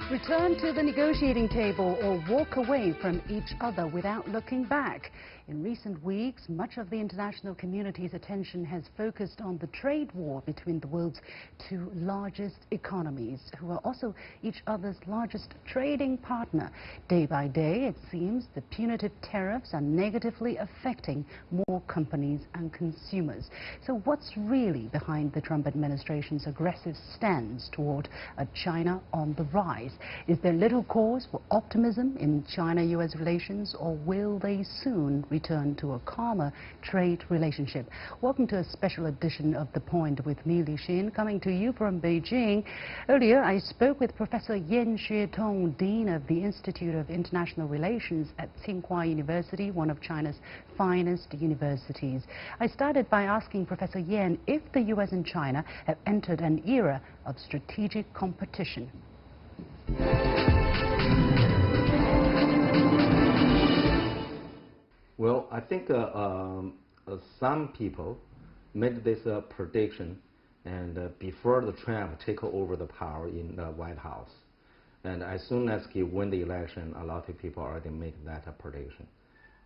Return to the negotiating table or walk away from each other without looking back. In recent weeks, much of the international community's attention has focused on the trade war between the world's two largest economies, who are also each other's largest trading partner. Day by day, it seems the punitive tariffs are negatively affecting more companies and consumers. So what's really behind the Trump administration's aggressive stance toward a China on the rise? Is there little cause for optimism in China-U.S. relations, or will they soon return to a calmer trade relationship? Welcome to a special edition of The Point with me, Li Xin, coming to you from Beijing. Earlier, I spoke with Professor Xuetong, Dean of the Institute of International Relations at Tsinghua University, one of China's finest universities. I started by asking Professor Yan if the U.S. and China have entered an era of strategic competition. Well, I think some people made this prediction, and before the Trump take over the power in the White House, and as soon as he win the election, a lot of people already make that prediction.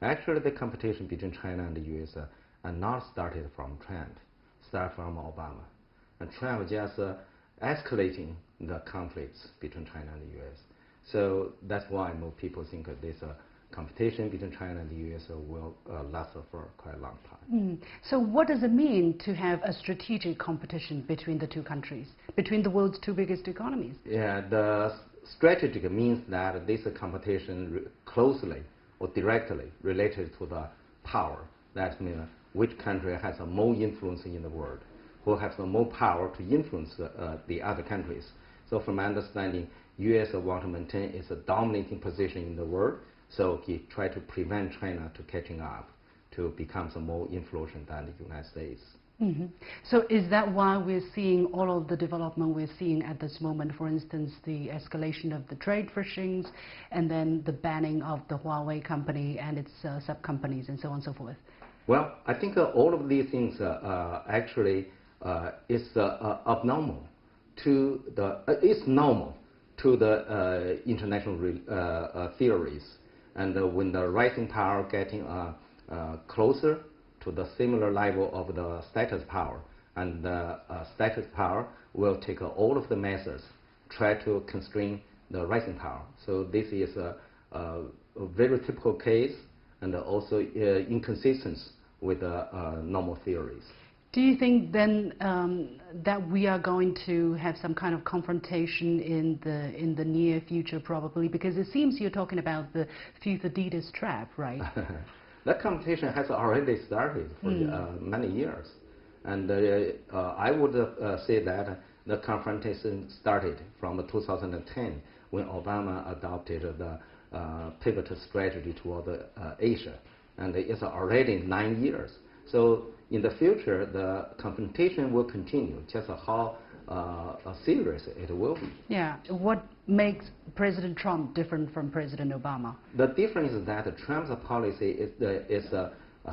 Actually, the competition between China and the U.S. Are not started from Trump, start from Obama, and Trump just escalating the conflicts between China and the U.S. So that's why most people think that this competition between China and the U.S. will last for quite a long time. So what does it mean to have a strategic competition between the two countries, between the world's two biggest economies? Yeah, the strategic means that this competition closely or directly related to the power. That means which country has more influence in the world, who has more power to influence the other countries. So from my understanding, U.S. want to maintain its dominating position in the world, so he tried to prevent China to catching up, to become more influential than the United States. So is that why we're seeing all of the development we're seeing at this moment, for instance, the escalation of the trade frictions, and then the banning of the Huawei company and its sub-companies, and so on and so forth? Well, I think all of these things actually is abnormal to the, it's normal to the international theories. And when the rising power getting closer to the similar level of the status power, and the status power will take all of the measures, try to constrain the rising power. So this is a very typical case, and also inconsistent with normal theories. Do you think then that we are going to have some kind of confrontation in the near future, probably? Because it seems you're talking about the Thucydides trap, right? That competition has already started for many years. And I would say that the confrontation started from 2010, when Obama adopted the pivotal strategy toward Asia. And it's already 9 years. So in the future, the confrontation will continue, just how serious it will be. Yeah. What makes President Trump different from President Obama? The difference is that Trump's policy is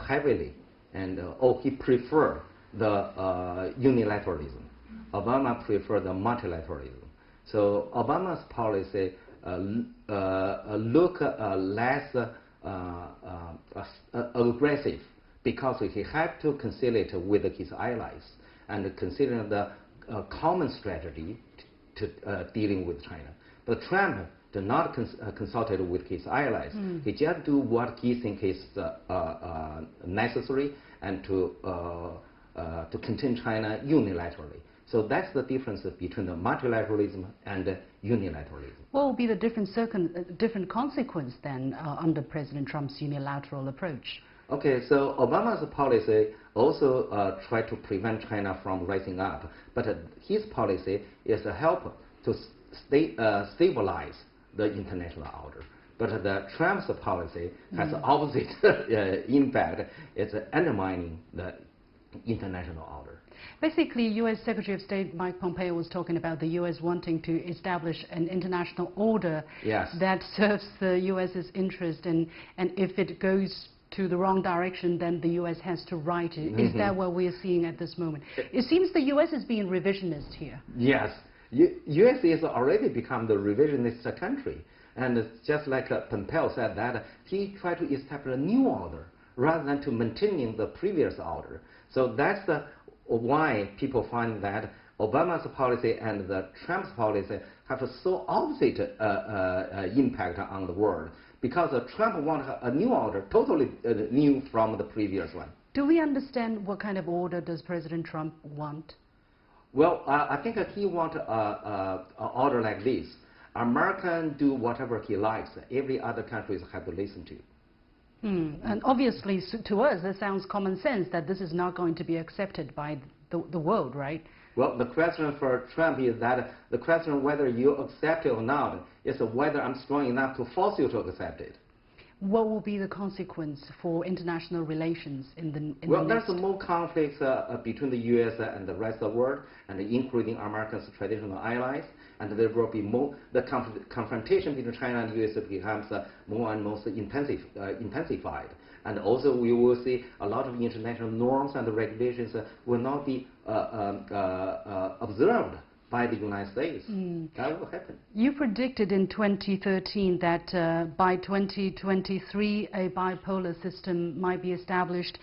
heavily, and he prefers the unilateralism. Obama prefers the multilateralism. So Obama's policy look less aggressive, because he had to conciliate with his allies and consider the common strategy to dealing with China. But Trump did not consult with his allies. He just do what he thinks is necessary, and to contain China unilaterally. So that's the difference between the multilateralism and unilateralism. What will be the different consequence then under President Trump's unilateral approach? Okay, so Obama's policy also tried to prevent China from rising up, but his policy is a help to stabilize the international order. But the Trump's policy has the opposite impact. It's undermining the international order. Basically, U.S. Secretary of State Mike Pompeo was talking about the U.S. wanting to establish an international order that serves the U.S.'s interest, and if it goes to the wrong direction, then the U.S. has to right it. Is that what we're seeing at this moment? It seems the U.S. is being revisionist here. Yes, U.S. is already become the revisionist country. And just like Pompeo said that he tried to establish a new order rather than to maintaining the previous order. So that's why people find that Obama's policy and the Trump's policy have a so opposite impact on the world. Because Trump wants a new order, totally new from the previous one. Do we understand what kind of order does President Trump want? Well, I think he wants an order like this. American do whatever he likes. Every other countries have to listen to. And obviously, to us, that sounds common sense that this is not going to be accepted by the world, right? Well, the question for Trump is that the question whether you accept it or not is whether I'm strong enough to force you to accept it. What will be the consequence for international relations in the Well, next... there's more conflicts between the U.S. and the rest of the world, and including America's traditional allies. And there will be more, the confrontation between China and the U.S. becomes more and more intensified. And also we will see a lot of international norms and regulations will not be observed by the United States. That will happen. You predicted in 2013 that by 2023 a bipolar system might be established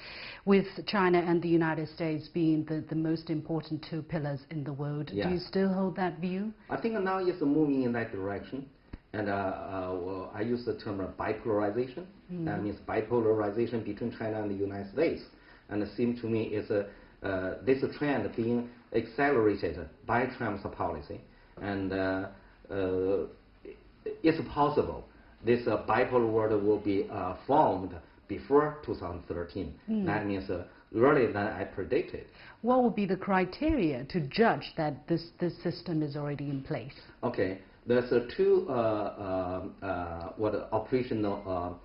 with China and the United States being the most important two pillars in the world. Yes. Do you still hold that view? I think now it's moving in that direction. And well, I use the term bipolarization. That means bipolarization between China and the United States. And it seems to me it's this trend being accelerated by Trump's policy. And it's possible this bipolar world will be formed before 2013. That means earlier than I predicted. What will be the criteria to judge that this system is already in place? Okay. There's two operational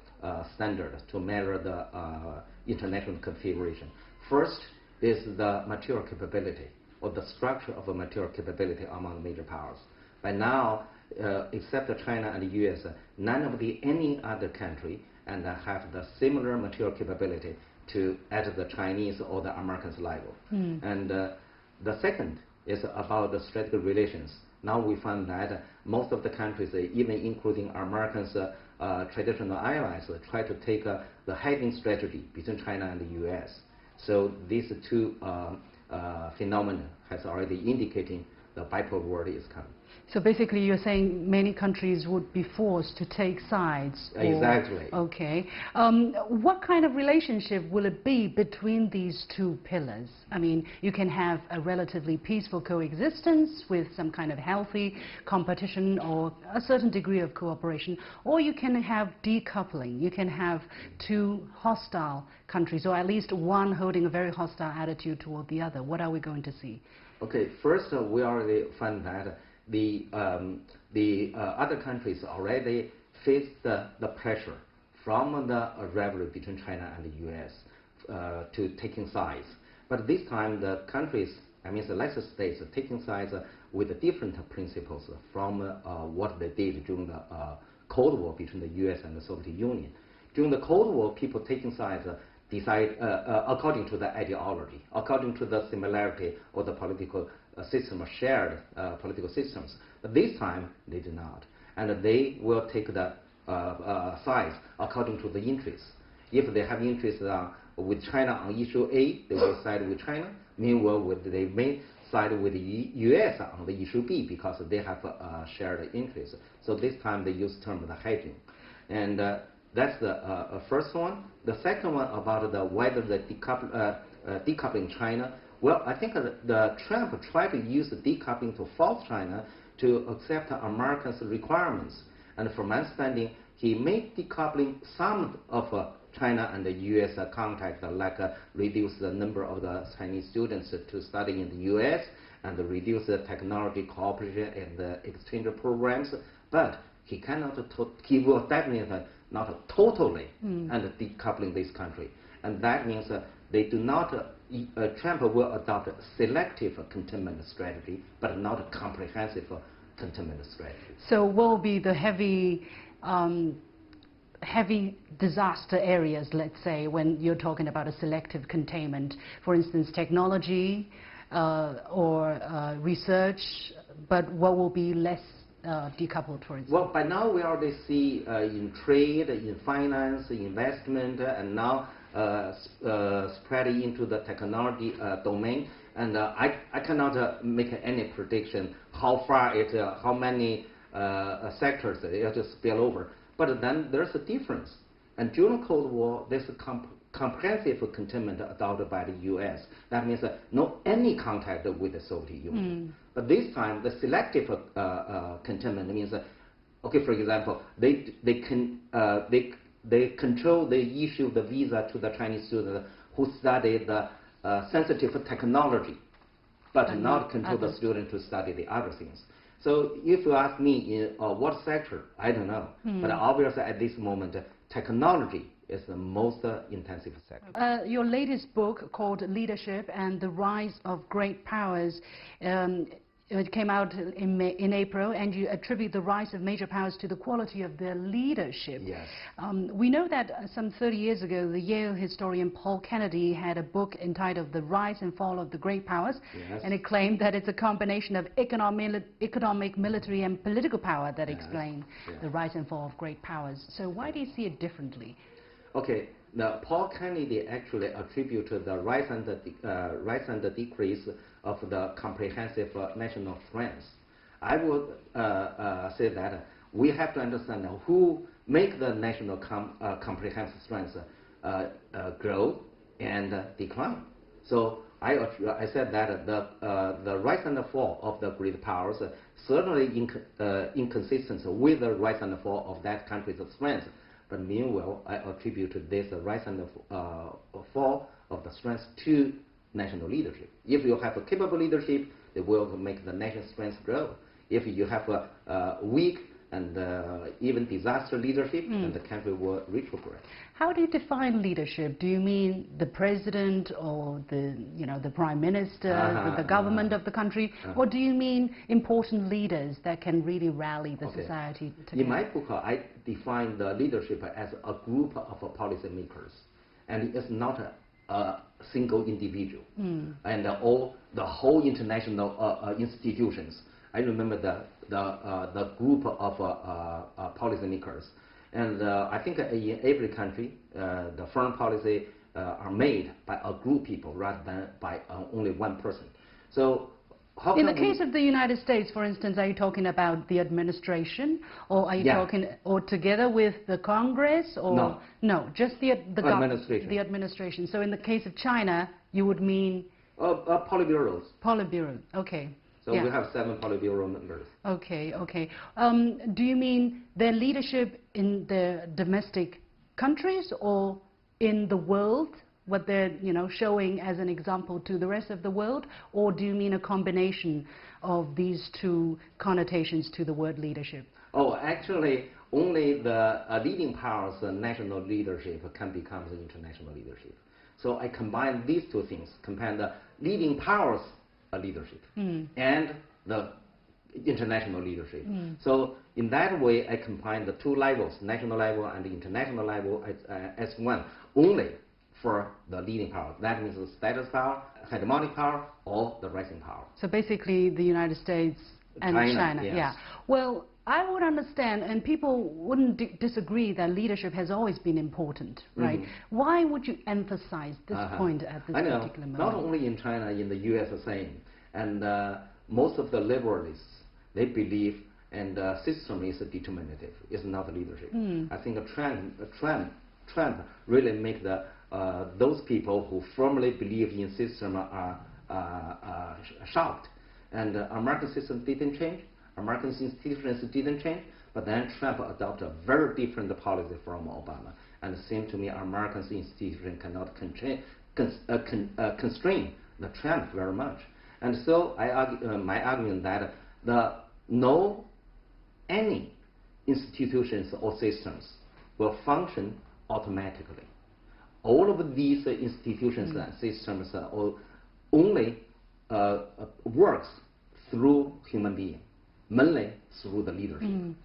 standards to measure the international configuration. First is the material capability, or the structure of a material capability among major powers. By now, except China and the U.S., none of any other country and have the similar material capability at the Chinese or the Americans level. And the second is about the strategic relations. Now we find that most of the countries, even including Americans' traditional allies, try to take the hedging strategy between China and the U.S. So these two phenomena has already indicating the bipolar world is coming. So basically you're saying many countries would be forced to take sides? Exactly. Okay. What kind of relationship will it be between these two pillars? I mean, you can have a relatively peaceful coexistence with some kind of healthy competition or a certain degree of cooperation, or you can have decoupling. You can have two hostile countries, or at least one holding a very hostile attitude toward the other. What are we going to see? Okay, first we already find that the other countries already face the pressure from the rivalry between China and the U.S. To taking sides. But this time the countries, I mean the lesser states, are taking sides with different principles from what they did during the Cold War between the U.S. and the Soviet Union. During the Cold War, people taking sides decide according to the ideology, according to the similarity of the political system, shared political systems. But this time, they do not. And they will take the sides according to the interests. If they have interests with China on issue A, they will side with China. Meanwhile, they may side with the U.S. on the issue B because they have shared interests. So this time, they use the term the hedging. And that's the first one. The second one about whether the decoupling China. Well, I think the Trump tried to use the decoupling to force China to accept Americans' requirements. And from my understanding, he made decoupling some of China and the U.S. contact, like reduce the number of the Chinese students to study in the U.S. and reduce the technology cooperation and the exchange programs. But he cannot. He will definitely not totally and decoupling this country, and that means they do not. Trump will adopt a selective containment strategy, but not a comprehensive containment strategy. So, what will be the heavy disaster areas? Let's say when you're talking about a selective containment, for instance, technology or research, but what will be less decoupled, for instance? Well, by now we already see in trade, in finance, investment, and now spreading into the technology domain. And I cannot make any prediction how far how many sectors it will spill over. But then there's a difference. And during the Cold War, there's a comprehensive containment adopted by the U.S. That means no any contact with the Soviet Union. But this time, the selective containment means, okay, for example, they control, they issue the visa to the Chinese students who study the sensitive technology, but not control the student to study the other things. So if you ask me in what sector, I don't know. But obviously at this moment, technology is the most intensive sector. Your latest book, called Leadership and the Rise of Great Powers, it came out in April, and you attribute the rise of major powers to the quality of their leadership. Yes. We know that some 30 years ago, the Yale historian Paul Kennedy had a book entitled The Rise and Fall of the Great Powers, yes. and it claimed that it's a combination of economic, military, and political power that explain the rise and fall of great powers. So why do you see it differently? Okay, Paul Kennedy actually attributed the rise and the decrease of the comprehensive national strengths. I would say that we have to understand who make the national comprehensive strengths grow and decline. So I said that the rise and the fall of the great powers certainly inconsistent with the rise and the fall of that country's strength. But meanwhile, I attribute this rise and fall of the strength to national leadership. If you have a capable leadership, it will make the national strength grow. If you have a weak and even disaster leadership, then the country will retrograde. How do you define leadership? Do you mean the president or the prime minister, the government of the country, or do you mean important leaders that can really rally the society together? In my book, I define the leadership as a group of policymakers, and it's not a single individual, and the whole international institutions. I remember the group of policymakers, and I think in every country, the foreign policy are made by a group of people rather than by only one person. So, in the case of the United States, for instance, are you talking about the administration, or are you talking or together with the Congress, or no, just the administration? The administration. So, in the case of China, you would mean Politburos. Politburo. Okay. So we have 7 Politburo members. Okay, okay. Do you mean their leadership in their domestic countries or in the world, what they're showing as an example to the rest of the world, or do you mean a combination of these two connotations to the word leadership? Oh, actually, only the leading powers, national leadership, can become the international leadership. So I combine these two things, combine the leading powers leadership and the international leadership. So in that way, I combine the two levels, national level and the international level, as one, only for the leading power. That means the status power, hegemonic power, or the rising power. So basically the United States and China. Yes. Yeah. Well, I would understand, and people wouldn't disagree, that leadership has always been important, right? Why would you emphasize this point at this particular moment? Not only in China, in the U.S. the same. And most of the liberalists, they believe, and the system is determinative, it's not leadership. I think Trump really make those people who firmly believe in system are shocked. And American system didn't change. American institutions didn't change, but then Trump adopted a very different policy from Obama. And it seemed to me American institutions cannot constrain the Trump very much. And so I argue, my argument that any institutions or systems will function automatically. All of these institutions and systems only works through human beings, mainly through the leadership.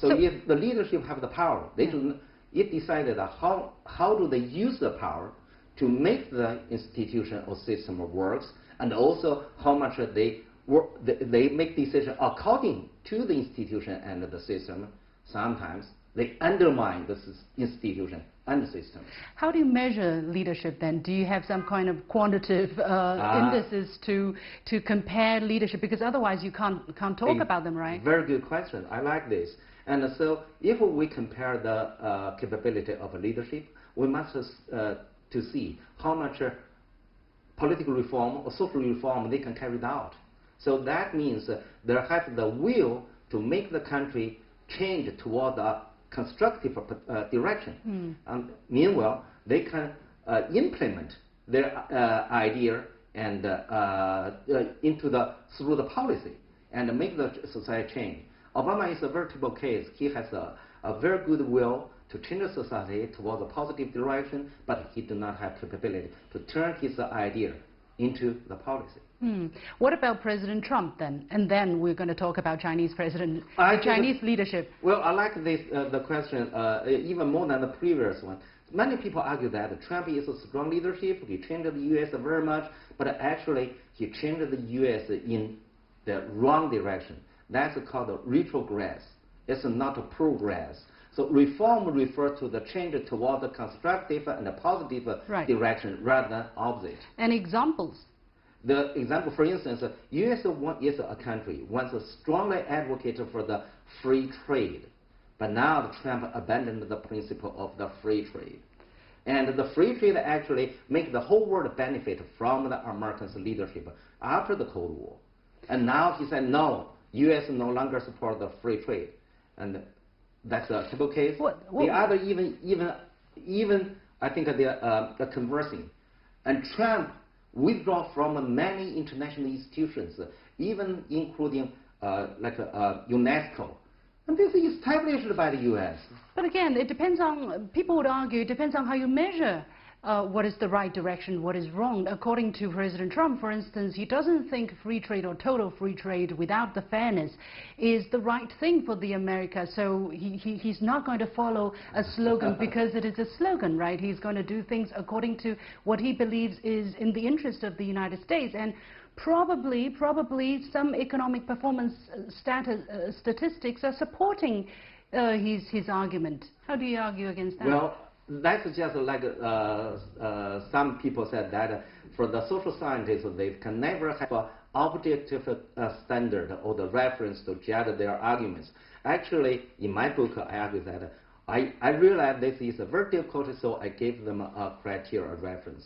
So if the leadership have the power, it decided how do they use the power to make the institution or system works, and also how much they they make decisions according to the institution and the system. Sometimes they undermine the institution and the system. How do you measure leadership then? Do you have some kind of quantitative indices to compare leadership? Because otherwise you can't talk about them, right? Very good question. I like this. And so if we compare the capability of leadership, we must to see how much political reform or social reform they can carry out. So that means they have the will to make the country change toward a constructive direction. And meanwhile, they can implement their idea and through the policy and make the society change. Obama is a very typical case. He has a very good will to change the society towards a positive direction, but he does not have capability to turn his idea into the policy. What about President Trump then? And then we're going to talk about Chinese leadership. Well, I like this the question even more than the previous one. Many people argue that Trump is a strong leadership. He changed the U.S. very much, but actually he changed the U.S. in the wrong direction. That's called retrogress. It's not a progress. So reform refers to the change toward the constructive and the positive direction rather than opposite. And examples? The example, for instance, U.S. is a country once strongly advocated for the free trade, but now Trump abandoned the principle of the free trade. And the free trade actually makes the whole world benefit from the Americans' leadership after the Cold War. And now he said, no, U.S. no longer support the free trade. And that's a typical case. The other even I think the conversing. And Trump withdraw from many international institutions, even including UNESCO. And this is established by the U.S. But again, it depends on, people would argue, it depends on how you measure what is the right direction, what is wrong. According to President Trump, for instance, he doesn't think free trade or total free trade without the fairness is the right thing for the America. So he's not going to follow a slogan because it is a slogan, right? He's going to do things according to what he believes is in the interest of the United States. And probably some economic performance statistics are supporting his argument. How do you argue against that? Well, that's just like some people said that for the social scientists, they can never have an objective standard or the reference to judge their arguments. Actually, in my book, I argue that I realized this is very difficult, so I gave them a criteria, a reference.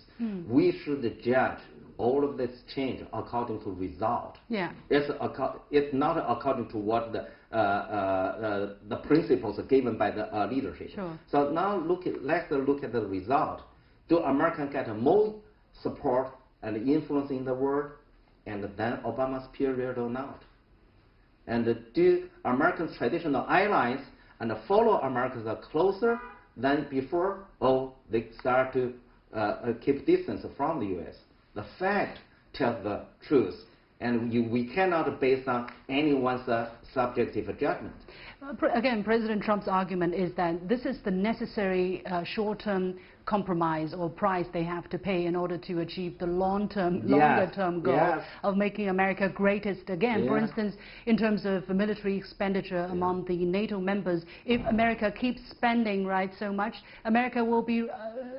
We should judge all of this change according to result. Yeah. It's not according to what the principles given by the leadership. Sure. So now let's look at the result. Do Americans get more support and influence in the world, and then Obama's period or not? And do Americans' traditional allies and follow Americans closer than before, or they start to keep distance from the U.S.? The fact tells the truth, and we cannot base on anyone's subjective judgment. Again, President Trump's argument is that this is the necessary short-term compromise or price they have to pay in order to achieve the longer-term goal of making America greatest again. For instance, in terms of military expenditure among the NATO members, if America keeps spending so much, America will be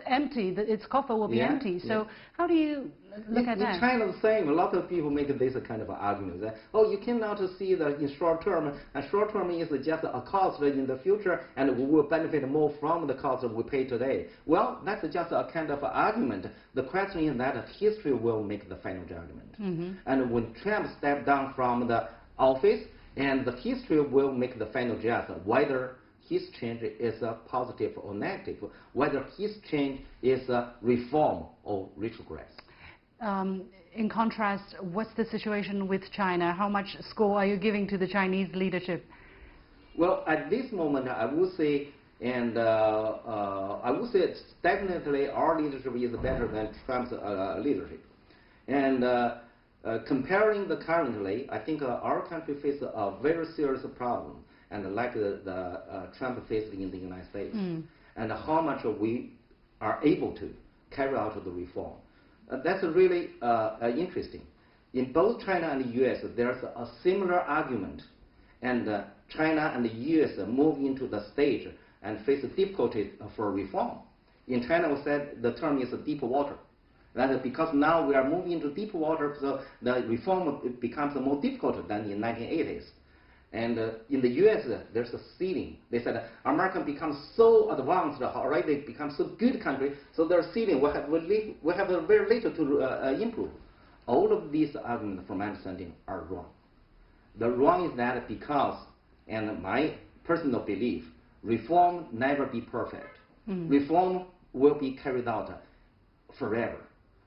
empty. Its coffer will be empty. So how do you look at that? In China, the same. A lot of people make this kind of argument that, you cannot see that in short term, and short term is just a cost in the future, and we will benefit more from the cost we pay today. Well, that's just a kind of argument. The question is that history will make the final judgment. And when Trump stepped down from the office, and the history will make the final judgment whether his change is positive or negative, whether his change is reform or retrogress. In contrast, what's the situation with China? How much score are you giving to the Chinese leadership? Well, at this moment, I would say, and I would say it's definitely our leadership is better than Trump's leadership. And comparing the currently, I think our country faces a very serious problem, and like the Trump faced in the United States, and how much we are able to carry out the reform. That's really interesting. in both China and the U.S., there's a similar argument. And China and the U.S. move into the stage and face difficulties for reform. In China, we said the term is deep water. That is because now we are moving into deep water, so the reform becomes more difficult than in 1980s. And in the U.S., there's a ceiling. They said America becomes so advanced already, become so good country, so there's a ceiling. We have very little to improve. All of these arguments, from my understanding, are wrong. The wrong is that because, and my personal belief, reform never be perfect. Reform will be carried out forever.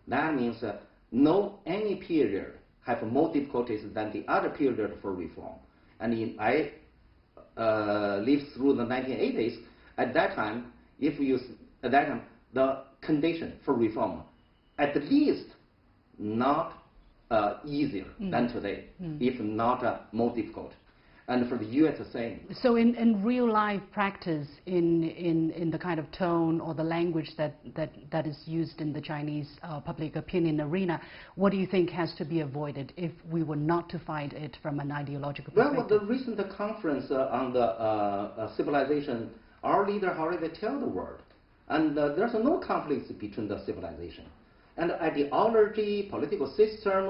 That means no any period have more difficulties than the other period for reform. And I lived through the 1980s. At that time, the condition for reform, at least not easier than today, if not more difficult. And for the U.S., the same. So in real life practice, in the kind of tone or the language that is used in the Chinese public opinion arena, what do you think has to be avoided if we were not to fight it from an ideological perspective? Well, the recent conference on the civilization, our leader already tell the world. And there's no conflicts between the civilization. And ideology, political system,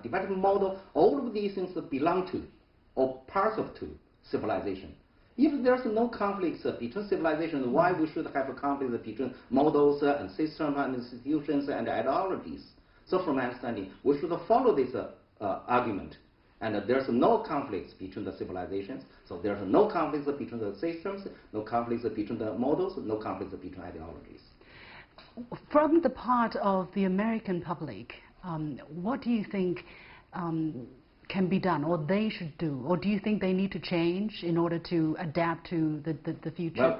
development model, all of these things belong to or parts of to civilization. If there's no conflicts between civilizations, why we should have a conflict between models and systems and institutions and ideologies? So from my understanding, we should follow this argument. And there's no conflicts between the civilizations, so there's no conflicts between the systems, no conflicts between the models, no conflicts between ideologies. From the part of the American public, what do you think can be done, or they should do, or do you think they need to change in order to adapt to the future?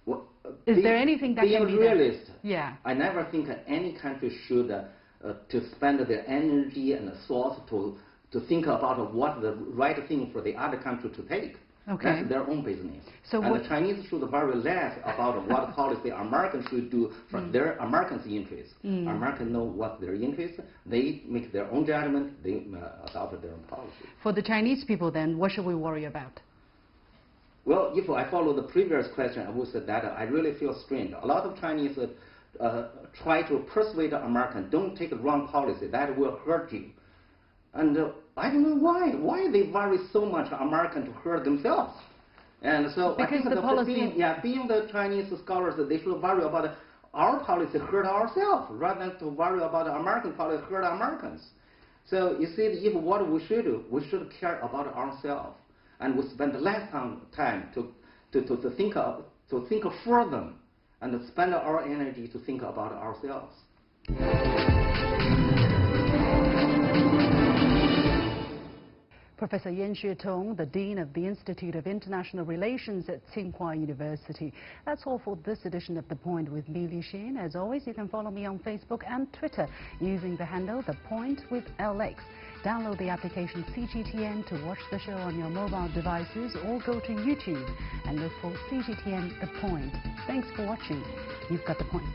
Well, is there anything that can be done? Being realist, yeah. I never think any country should to spend their energy and thought to think about what the right thing for the other country to take. Okay. That's their own business. So and the Chinese should worry less about what policy Americans should do for their Americans' interests. Americans know what their interests. They make their own judgment. They adopt their own policy. For the Chinese people, then, what should we worry about? Well, if I follow the previous question, I would say that I really feel strange. A lot of Chinese try to persuade Americans, don't take the wrong policy. That will hurt you. And I don't know why they worry so much American to hurt themselves. And so because I think the policy, being the Chinese scholars, they should worry about our policy hurt ourselves rather than to worry about American policy hurt Americans. So you see, if what we should do, we should care about ourselves, and we spend less time to think for them, and spend our energy to think about ourselves. Professor Yan Xuetong, the Dean of the Institute of International Relations at Tsinghua University. That's all for this edition of The Point with me, Li Xin. As always, you can follow me on Facebook and Twitter using the handle The Point with LX. Download the application CGTN to watch the show on your mobile devices, or go to YouTube and look for CGTN The Point. Thanks for watching. You've got The Point.